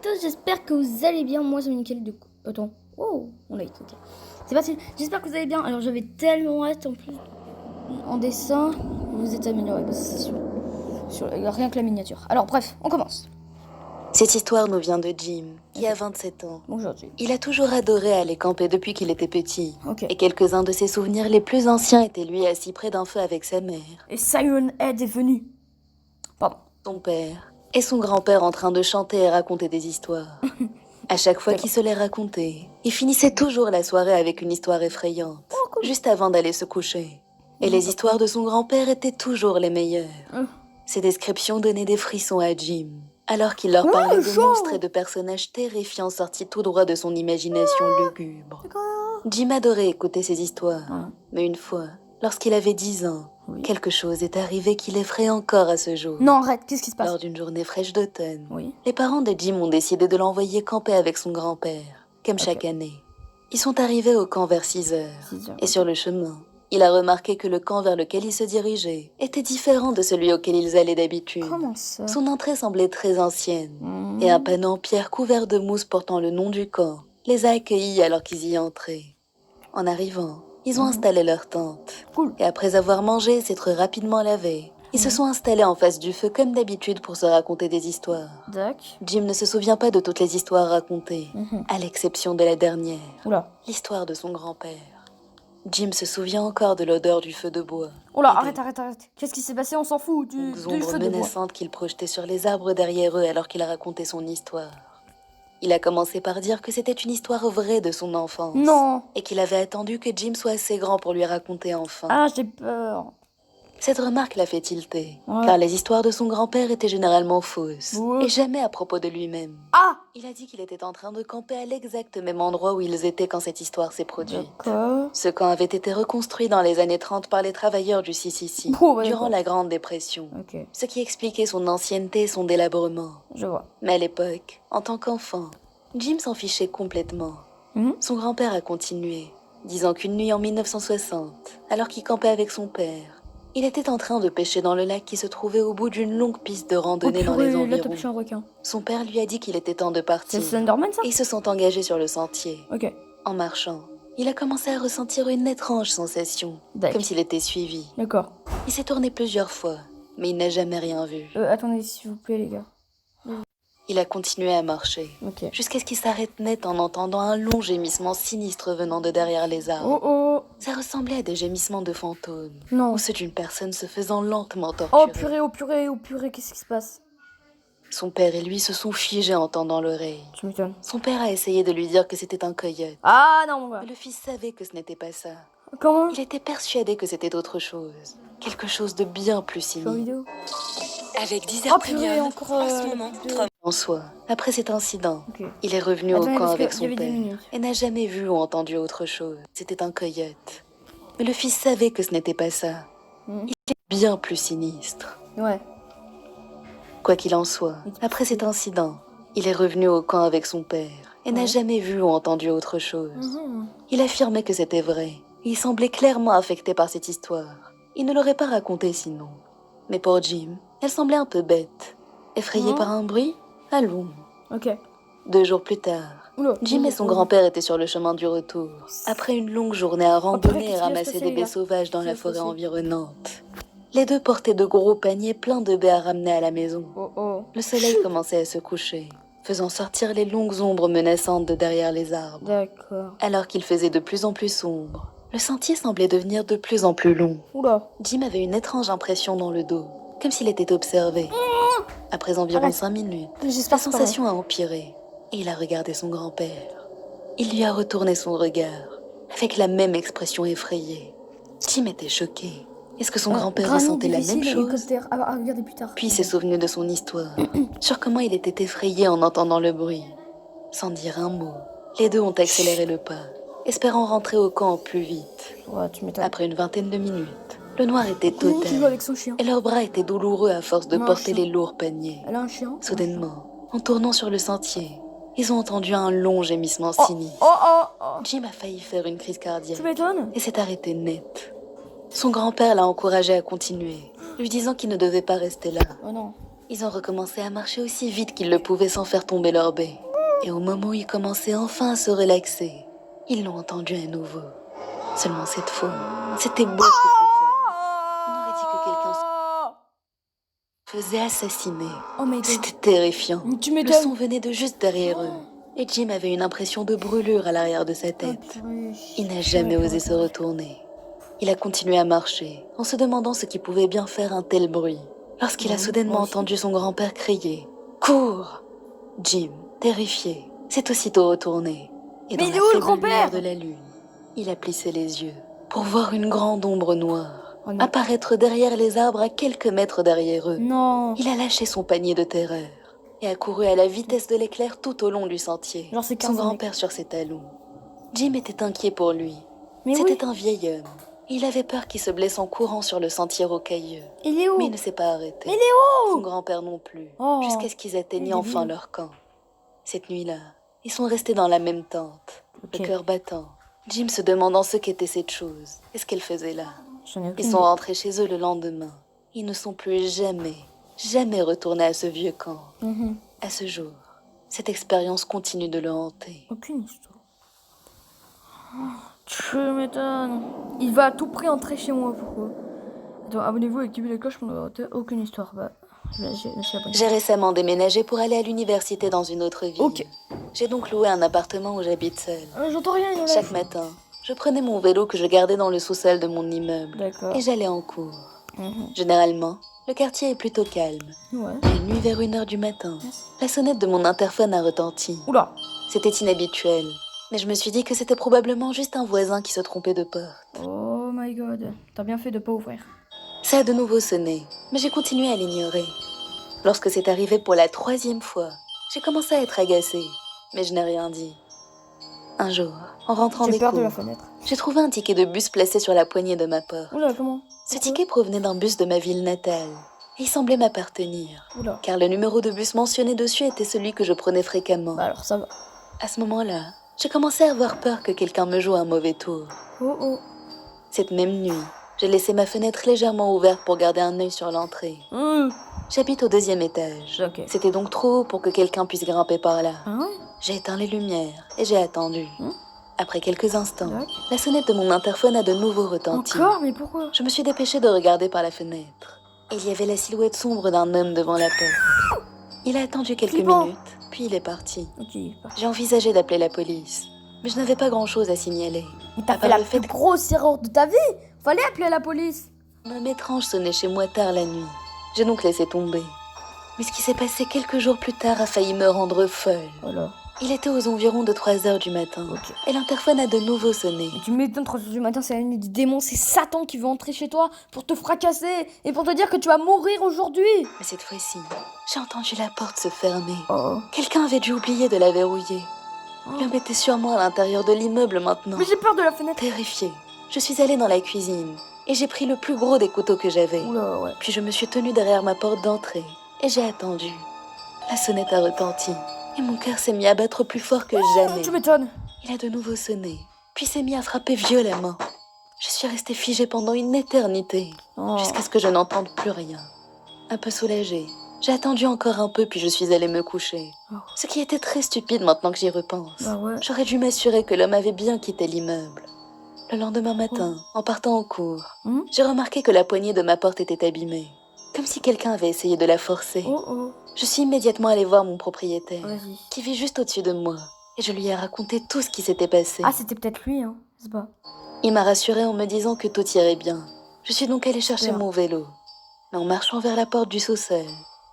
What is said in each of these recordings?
tous, j'espère que vous allez bien. Moi, c'est nickel de coup. Attends. Oh, on l'a écouté. C'est parti. J'espère que vous allez bien. Alors, j'avais tellement hâte en plus. En dessin, vous êtes amélioré. Bah, c'est sûr. Rien que la miniature. Alors, bref, on commence. Cette histoire nous vient de Jim, qui a 27 ans. Bonjour, Jim. Il a toujours adoré aller camper depuis qu'il était petit. Ok. Et quelques-uns de ses souvenirs les plus anciens étaient lui assis près d'un feu avec sa mère, Et Siren Head est venu. Pardon. son père, et son grand-père en train de chanter et raconter des histoires. À chaque fois qu'il se les racontait, il finissait toujours la soirée avec une histoire effrayante, juste avant d'aller se coucher. Et les histoires de son grand-père étaient toujours les meilleures. Ces descriptions donnaient des frissons à Jim, alors qu'il leur parlait de monstres et de personnages terrifiants sortis tout droit de son imagination lugubre. Jim adorait écouter ces histoires, mais une fois, lorsqu'il avait 10 ans, quelque chose est arrivé qui l'effraie encore à ce jour. Non, arrête, qu'est-ce qui se passe? Lors d'une journée fraîche d'automne, les parents de Jim ont décidé de l'envoyer camper avec son grand-père, comme chaque année. Ils sont arrivés au camp vers 6 heures, et sur le chemin, il a remarqué que le camp vers lequel il se dirigeait était différent de celui auquel ils allaient d'habitude. Comment ça? Son entrée semblait très ancienne, et un panneau en pierre couvert de mousse portant le nom du camp les a accueillis alors qu'ils y entraient. En arrivant, ils ont installé leur tente, et après avoir mangé et s'être rapidement lavés, ils se sont installés en face du feu comme d'habitude pour se raconter des histoires. Jim ne se souvient pas de toutes les histoires racontées, à l'exception de la dernière, l'histoire de son grand-père. Jim se souvient encore de l'odeur du feu de bois. Oh là, arrête. Qu'est-ce qui s'est passé? On s'en fout du Des feu ombres de bois. menaçantes qu'il projetait sur les arbres derrière eux alors qu'il racontait son histoire. Il a commencé par dire que c'était une histoire vraie de son enfance. Non. Et qu'il avait attendu que Jim soit assez grand pour lui raconter enfin. Ah, j'ai peur. Cette remarque l'a fait tilter, car les histoires de son grand-père étaient généralement fausses, et jamais à propos de lui-même. Ah! Il a dit qu'il était en train de camper à l'exact même endroit où ils étaient quand cette histoire s'est produite. D'accord. Ce camp avait été reconstruit dans les années 30 par les travailleurs du CCC, durant la Grande Dépression, ce qui expliquait son ancienneté et son délabrement. Je vois. Mais à l'époque, en tant qu'enfant, Jim s'en fichait complètement. Son grand-père a continué, disant qu'une nuit en 1960, alors qu'il campait avec son père, il était en train de pêcher dans le lac qui se trouvait au bout d'une longue piste de randonnée dans les environs. Là, t'as pêché un requin. Son père lui a dit qu'il était temps de partir. C'est Slenderman, ça? Et ils se sont engagés sur le sentier. Ok. En marchant, il a commencé à ressentir une étrange sensation, comme s'il était suivi. D'accord. Il s'est tourné plusieurs fois, mais il n'a jamais rien vu. Attendez, s'il vous plaît, les gars. Il a continué à marcher, jusqu'à ce qu'il s'arrête net en entendant un long gémissement sinistre venant de derrière les arbres. Oh. Ça ressemblait à des gémissements de fantômes, Non. ou ceux d'une personne se faisant lentement torturer. Oh purée, qu'est-ce qui se passe? Son père et lui se sont figés en tendant l'oreille. Tu m'étonnes. Son père a essayé de lui dire que c'était un coyote. Ah non, mon gars. Mais le fils savait que ce n'était pas ça. Comment? Il était persuadé que c'était autre chose. Quelque chose de bien plus sinistre. Avec 10 heures premium, encore en ce moment, En soi, après cet incident, il est revenu au camp avec son père et n'a jamais vu ou entendu autre chose. C'était un coyote. Mais le fils savait que ce n'était pas ça. Il était bien plus sinistre. Ouais. Quoi qu'il en soit, après cet incident, il est revenu au camp avec son père et n'a jamais vu ou entendu autre chose. Il affirmait que c'était vrai. Il semblait clairement affecté par cette histoire. Il ne l'aurait pas racontée sinon. Mais pour Jim, elle semblait un peu bête. Effrayé par un bruit, allons. 2 jours plus tard, Jim et son grand-père étaient sur le chemin du retour, après une longue journée à randonner et ramasser des baies sauvages dans la forêt environnante. Les deux portaient de gros paniers pleins de baies à ramener à la maison. Le soleil commençait à se coucher, faisant sortir les longues ombres menaçantes de derrière les arbres. D'accord. Alors qu'il faisait de plus en plus sombre, le sentier semblait devenir de plus en plus long. Jim avait une étrange impression dans le dos, comme s'il était observé. Après environ 5 minutes, la sensation a empiré, et il a regardé son grand-père. Il lui a retourné son regard, avec la même expression effrayée. Jim était choqué. Est-ce que son grand-père ressentait la même chose? Regardez plus tard. Puis il s'est souvenu de son histoire, sur comment il était effrayé en entendant le bruit. Sans dire un mot, les deux ont accéléré le pas, espérant rentrer au camp au plus vite. Après une vingtaine de minutes, le noir était total, avec son chien. et leurs bras étaient douloureux à force de porter les lourds paniers. Elle a un chien? Soudainement, en tournant sur le sentier, ils ont entendu un long gémissement sinistre. Jim a failli faire une crise cardiaque, et s'est arrêté net. Son grand-père l'a encouragé à continuer, lui disant qu'il ne devait pas rester là. Ils ont recommencé à marcher aussi vite qu'ils le pouvaient sans faire tomber leur baie. Et au moment où ils commençaient enfin à se relaxer, ils l'ont entendu à nouveau. Seulement cette fois, c'était beaucoup plus fort. On aurait dit que quelqu'un se faisait assassiner. Oh my god. C'était terrifiant. Tu Le m'étonnes. son venait de juste derrière eux. Et Jim avait une impression de brûlure à l'arrière de sa tête. Il n'a jamais osé se retourner. Il a continué à marcher, en se demandant ce qui pouvait bien faire un tel bruit. Lorsqu'il a soudainement entendu son grand-père crier « Cours !» Jim, terrifié, s'est aussitôt retourné. Et dans Mais il la est où, le faible grand-père lumière de la lune, il a plissé les yeux pour voir une grande ombre noire Oh non. apparaître derrière les arbres à quelques mètres derrière eux. Non. Il a lâché son panier de terreur et a couru à la vitesse de l'éclair tout au long du sentier, Genre, c'est son 15 ans, grand-père sur ses talons. Jim était inquiet pour lui. Mais C'était oui. un vieil homme. Il avait peur qu'il se blesse en courant sur le sentier rocailleux. Il est où? Mais il ne s'est pas arrêté. Mais il est Son où? grand-père non plus, Oh. jusqu'à ce qu'ils atteignent Il est enfin débile. leur camp. Cette nuit-là, ils sont restés dans la même tente, Ok. le cœur battant. Jim se demandant ce qu'était cette chose et ce qu'elle faisait là. J'en ai aucune Ils sont idée. rentrés chez eux le lendemain. Ils ne sont plus jamais retournés à ce vieux camp. Mhm. À ce jour, cette expérience continue de le hanter. Aucune histoire. Tu m'étonnes. Il va à tout prix entrer chez moi, pourquoi? Attends, abonnez-vous et activez la cloche pour ne rater aucune histoire. Bah, je suis abonné. J'ai récemment déménagé pour aller à l'université dans une autre ville. Ok. J'ai donc loué un appartement où j'habite seule. J'entends rien, il y en a. Chaque matin, je prenais mon vélo que je gardais dans le sous-sol de mon immeuble D'accord. et j'allais en cours. Mhm. Généralement, le quartier est plutôt calme. Ouais. Une nuit vers 1h du matin, la sonnette de mon interphone a retenti. Oula. C'était inhabituel, mais je me suis dit que c'était probablement juste un voisin qui se trompait de porte. Oh my god. T'as bien fait de pas ouvrir. Ça a de nouveau sonné, mais j'ai continué à l'ignorer. Lorsque c'est arrivé pour la 3e fois, j'ai commencé à être agacée, mais je n'ai rien dit. Un jour, en rentrant J'ai des peur cours, de la fenêtre. j'ai trouvé un ticket de bus placé sur la poignée de ma porte. Oula, comment? Ce ticket provenait d'un bus de ma ville natale, et il semblait m'appartenir, Oula. car le numéro de bus mentionné dessus était celui que je prenais fréquemment. Bah alors ça va. À ce moment-là, j'ai commencé à avoir peur que quelqu'un me joue un mauvais tour. Oh oh. Cette même nuit, j'ai laissé ma fenêtre légèrement ouverte pour garder un œil sur l'entrée. J'habite au 2e étage. Ok. C'était donc trop haut pour que quelqu'un puisse grimper par là. Ah ouais? J'ai éteint les lumières et j'ai attendu. Après quelques instants, D'accord. la sonnette de mon interphone a de nouveau retenti. Encore? Mais pourquoi? Je me suis dépêchée de regarder par la fenêtre. Il y avait la silhouette sombre d'un homme devant la porte. Il a attendu quelques Flippant. minutes, puis il est parti. Ok, il est parti. J'ai envisagé d'appeler la police, mais je n'avais pas grand-chose à signaler. Mais t'as À fait part la le fait plus grosse erreur de ta vie. Fallait appeler la police. Un homme étrange sonnait chez moi tard la nuit. J'ai donc laissé tomber. Mais ce qui s'est passé quelques jours plus tard a failli me rendre folle. Voilà. Il était aux environs de 3h du matin. Ok. Et l'interphone a de nouveau sonné. Mais tu m'étonnes, 3h du matin, c'est la nuit du démon, c'est Satan qui veut entrer chez toi pour te fracasser et pour te dire que tu vas mourir aujourd'hui. Mais cette fois-ci, j'ai entendu la porte se fermer. Oh. Quelqu'un avait dû oublier de la verrouiller. L'homme était sûrement à l'intérieur de l'immeuble maintenant. Mais j'ai peur de la fenêtre. Terrifiée, je suis allée dans la cuisine et j'ai pris le plus gros des couteaux que j'avais. Oula, ouais. Puis je me suis tenue derrière ma porte d'entrée et j'ai attendu. La sonnette a retenti et mon cœur s'est mis à battre plus fort que jamais. Tu m'étonnes. Il a de nouveau sonné, puis s'est mis à frapper violemment. Je suis restée figée pendant une éternité, Oh. jusqu'à ce que je n'entende plus rien. Un peu soulagée, j'ai attendu encore un peu puis je suis allée me coucher. Oh. Ce qui était très stupide maintenant que j'y repense. Bah ouais. J'aurais dû m'assurer que l'homme avait bien quitté l'immeuble. Le lendemain matin, en partant au cours, j'ai remarqué que la poignée de ma porte était abîmée, comme si quelqu'un avait essayé de la forcer. Oh oh. Je suis immédiatement allée voir mon propriétaire, Vas-y. qui vit juste au-dessus de moi, et je lui ai raconté tout ce qui s'était passé. Ah, c'était peut-être lui, hein. C'est pas. Il m'a rassurée en me disant que tout irait bien. Je suis donc allée chercher Super. mon vélo. Mais en marchant vers la porte du sous-sol,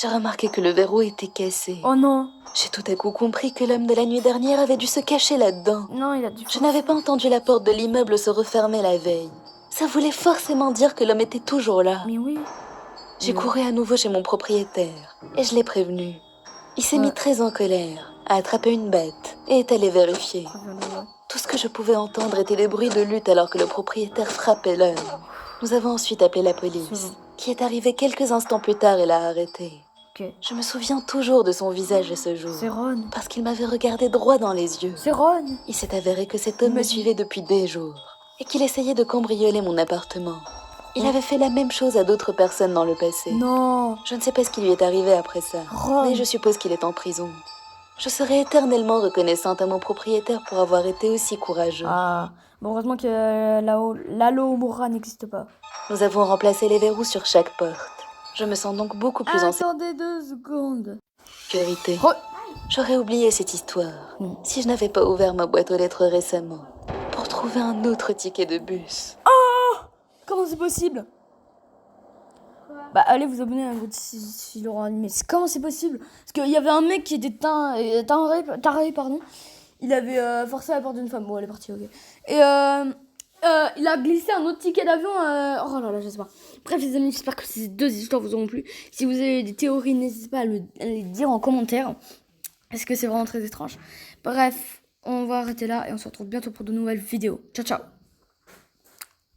j'ai remarqué que le verrou était cassé. Oh non. J'ai tout à coup compris que l'homme de la nuit dernière avait dû se cacher là-dedans. Non, il a dû. Je n'avais pas entendu la porte de l'immeuble se refermer la veille. Ça voulait forcément dire que l'homme était toujours là. Mais oui. J'ai Oui. couru à nouveau chez mon propriétaire et je l'ai prévenu. Il s'est mis très en colère, a attrapé une bête et est allé vérifier. Tout ce que je pouvais entendre était des bruits de lutte alors que le propriétaire frappait l'homme. Nous avons ensuite appelé la police, qui est arrivée quelques instants plus tard et l'a arrêté. Ok. Je me souviens toujours de son visage ce jour, C'est Ron. parce qu'il m'avait regardé droit dans les yeux. C'est Ron. Il s'est avéré que cet homme me suivait depuis des jours et qu'il essayait de cambrioler mon appartement. Il avait fait la même chose à d'autres personnes dans le passé. Non. Je ne sais pas ce qui lui est arrivé après ça, Ron. mais je suppose qu'il est en prison. Je serai éternellement reconnaissante à mon propriétaire pour avoir été aussi courageux. Ah, bon, heureusement que l'Alohomora n'existe pas. Nous avons remplacé les verrous sur chaque porte. Je me sens donc beaucoup plus en Attendez 2 secondes. sécurité. Re- J'aurais oublié cette histoire Non. si je n'avais pas ouvert ma boîte aux lettres récemment pour trouver un autre ticket de bus. Comment c'est possible? Bah allez vous abonner à un gros Philo animé. Comment c'est possible? Parce qu'il y avait un mec qui était taré, pardon. Il avait forcé la porte d'une femme. Bon, elle est partie, ok. Et il a glissé un autre ticket d'avion. Oh là là, je sais pas. Bref les amis, j'espère que ces 2 histoires vous auront plu. Si vous avez des théories, n'hésitez pas à les dire en commentaire. Parce que c'est vraiment très étrange. Bref, on va arrêter là et on se retrouve bientôt pour de nouvelles vidéos. Ciao ciao.